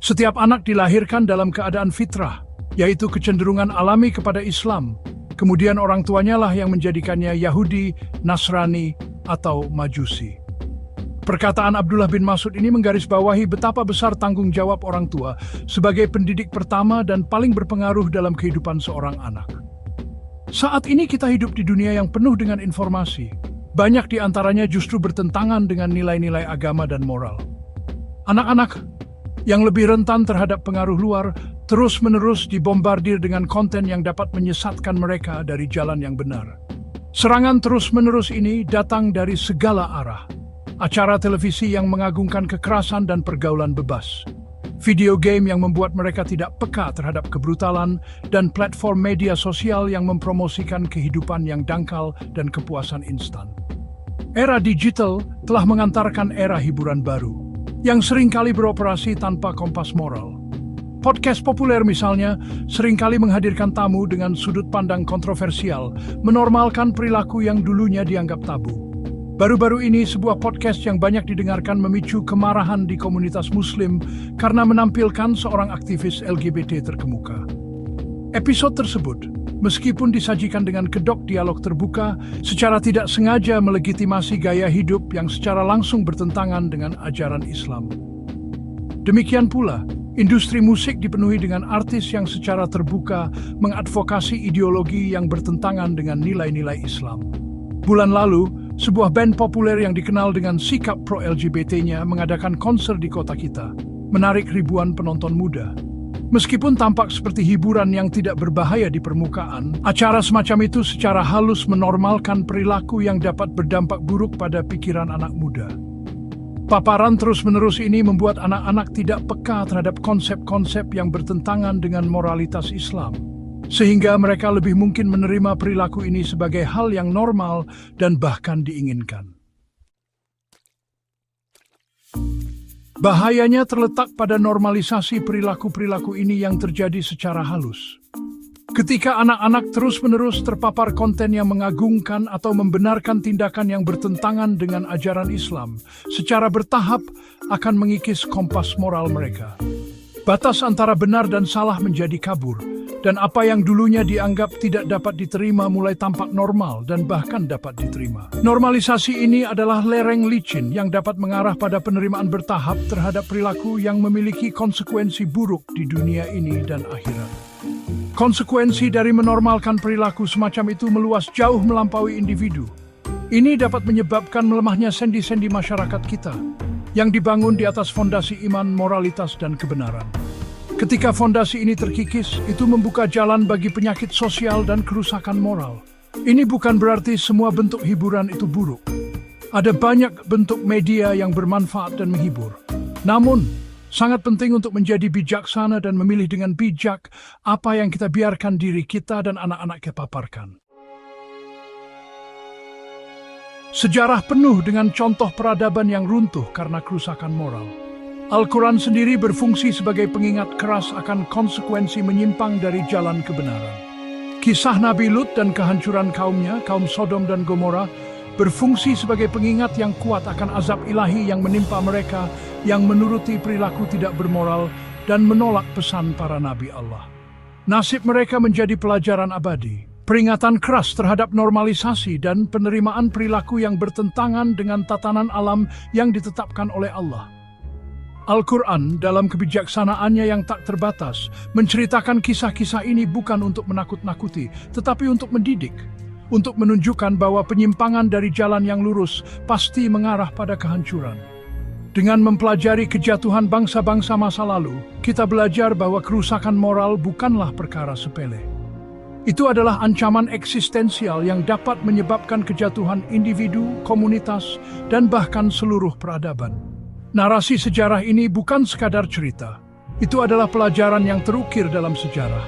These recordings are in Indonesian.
Setiap anak dilahirkan dalam keadaan fitrah, yaitu kecenderungan alami kepada Islam. Kemudian orang tuanya lah yang menjadikannya Yahudi, Nasrani, atau Majusi. Perkataan Abdullah bin Mas'ud ini menggarisbawahi betapa besar tanggung jawab orang tua sebagai pendidik pertama dan paling berpengaruh dalam kehidupan seorang anak. Saat ini kita hidup di dunia yang penuh dengan informasi. Banyak di antaranya justru bertentangan dengan nilai-nilai agama dan moral. Anak-anak yang lebih rentan terhadap pengaruh luar terus-menerus dibombardir dengan konten yang dapat menyesatkan mereka dari jalan yang benar. Serangan terus-menerus ini datang dari segala arah. Acara televisi yang mengagungkan kekerasan dan pergaulan bebas. Video game yang membuat mereka tidak peka terhadap kebrutalan, dan platform media sosial yang mempromosikan kehidupan yang dangkal dan kepuasan instan. Era digital telah mengantarkan era hiburan baru, yang seringkali beroperasi tanpa kompas moral. Podcast populer misalnya, seringkali menghadirkan tamu dengan sudut pandang kontroversial, menormalkan perilaku yang dulunya dianggap tabu. Baru-baru ini, sebuah podcast yang banyak didengarkan memicu kemarahan di komunitas Muslim karena menampilkan seorang aktivis LGBT terkemuka. Episode tersebut, meskipun disajikan dengan kedok dialog terbuka, secara tidak sengaja melegitimasi gaya hidup yang secara langsung bertentangan dengan ajaran Islam. Demikian pula, industri musik dipenuhi dengan artis yang secara terbuka mengadvokasi ideologi yang bertentangan dengan nilai-nilai Islam. Bulan lalu, sebuah band populer yang dikenal dengan sikap pro-LGBT-nya mengadakan konser di kota kita, menarik ribuan penonton muda. Meskipun tampak seperti hiburan yang tidak berbahaya di permukaan, acara semacam itu secara halus menormalkan perilaku yang dapat berdampak buruk pada pikiran anak muda. Paparan terus-menerus ini membuat anak-anak tidak peka terhadap konsep-konsep yang bertentangan dengan moralitas Islam, sehingga mereka lebih mungkin menerima perilaku ini sebagai hal yang normal dan bahkan diinginkan. Bahayanya terletak pada normalisasi perilaku-perilaku ini yang terjadi secara halus. Ketika anak-anak terus-menerus terpapar konten yang mengagungkan atau membenarkan tindakan yang bertentangan dengan ajaran Islam, secara bertahap akan mengikis kompas moral mereka. Batas antara benar dan salah menjadi kabur, dan apa yang dulunya dianggap tidak dapat diterima mulai tampak normal dan bahkan dapat diterima. Normalisasi ini adalah lereng licin yang dapat mengarah pada penerimaan bertahap terhadap perilaku yang memiliki konsekuensi buruk di dunia ini dan akhirat. Konsekuensi dari menormalkan perilaku semacam itu meluas jauh melampaui individu. Ini dapat menyebabkan melemahnya sendi-sendi masyarakat kita, yang dibangun di atas fondasi iman, moralitas, dan kebenaran. Ketika fondasi ini terkikis, itu membuka jalan bagi penyakit sosial dan kerusakan moral. Ini bukan berarti semua bentuk hiburan itu buruk. Ada banyak bentuk media yang bermanfaat dan menghibur. Namun, sangat penting untuk menjadi bijaksana dan memilih dengan bijak apa yang kita biarkan diri kita dan anak-anak kita paparkan. Sejarah penuh dengan contoh peradaban yang runtuh karena kerusakan moral. Al-Quran sendiri berfungsi sebagai pengingat keras akan konsekuensi menyimpang dari jalan kebenaran. Kisah Nabi Lut dan kehancuran kaumnya, kaum Sodom dan Gomora, berfungsi sebagai pengingat yang kuat akan azab ilahi yang menimpa mereka yang menuruti perilaku tidak bermoral dan menolak pesan para nabi Allah. Nasib mereka menjadi pelajaran abadi, peringatan keras terhadap normalisasi dan penerimaan perilaku yang bertentangan dengan tatanan alam yang ditetapkan oleh Allah. Al-Quran dalam kebijaksanaannya yang tak terbatas menceritakan kisah-kisah ini bukan untuk menakut-nakuti, tetapi untuk mendidik, untuk menunjukkan bahwa penyimpangan dari jalan yang lurus pasti mengarah pada kehancuran. Dengan mempelajari kejatuhan bangsa-bangsa masa lalu, kita belajar bahwa kerusakan moral bukanlah perkara sepele. Itu adalah ancaman eksistensial yang dapat menyebabkan kejatuhan individu, komunitas, dan bahkan seluruh peradaban. Narasi sejarah ini bukan sekadar cerita. Itu adalah pelajaran yang terukir dalam sejarah.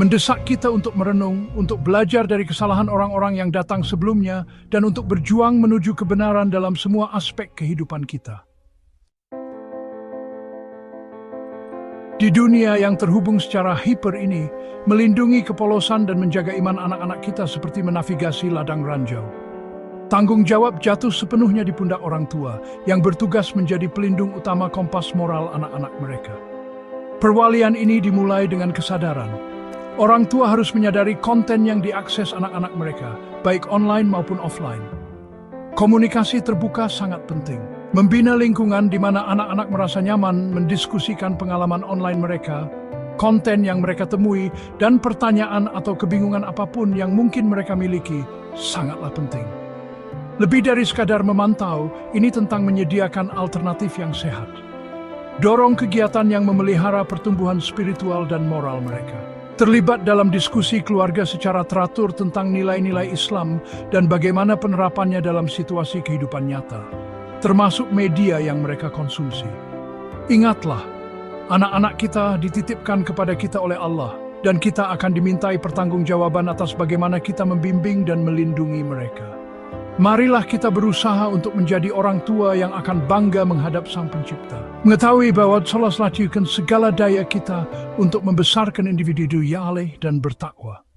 Mendesak kita untuk merenung, untuk belajar dari kesalahan orang-orang yang datang sebelumnya, dan untuk berjuang menuju kebenaran dalam semua aspek kehidupan kita. Di dunia yang terhubung secara hiper ini, melindungi kepolosan dan menjaga iman anak-anak kita seperti menavigasi ladang ranjau. Tanggung jawab jatuh sepenuhnya di pundak orang tua yang bertugas menjadi pelindung utama kompas moral anak-anak mereka. Perwalian ini dimulai dengan kesadaran. Orang tua harus menyadari konten yang diakses anak-anak mereka, baik online maupun offline. Komunikasi terbuka sangat penting. Membina lingkungan di mana anak-anak merasa nyaman mendiskusikan pengalaman online mereka, konten yang mereka temui, dan pertanyaan atau kebingungan apapun yang mungkin mereka miliki, sangatlah penting. Lebih dari sekadar memantau, ini tentang menyediakan alternatif yang sehat. Dorong kegiatan yang memelihara pertumbuhan spiritual dan moral mereka. Terlibat dalam diskusi keluarga secara teratur tentang nilai-nilai Islam dan bagaimana penerapannya dalam situasi kehidupan nyata, termasuk media yang mereka konsumsi. Ingatlah, anak-anak kita dititipkan kepada kita oleh Allah, dan kita akan dimintai pertanggungjawaban atas bagaimana kita membimbing dan melindungi mereka. Marilah kita berusaha untuk menjadi orang tua yang akan bangga menghadap Sang Pencipta. Mengetahui bahwa Allah telah segala daya kita untuk membesarkan individu yang saleh dan bertakwa.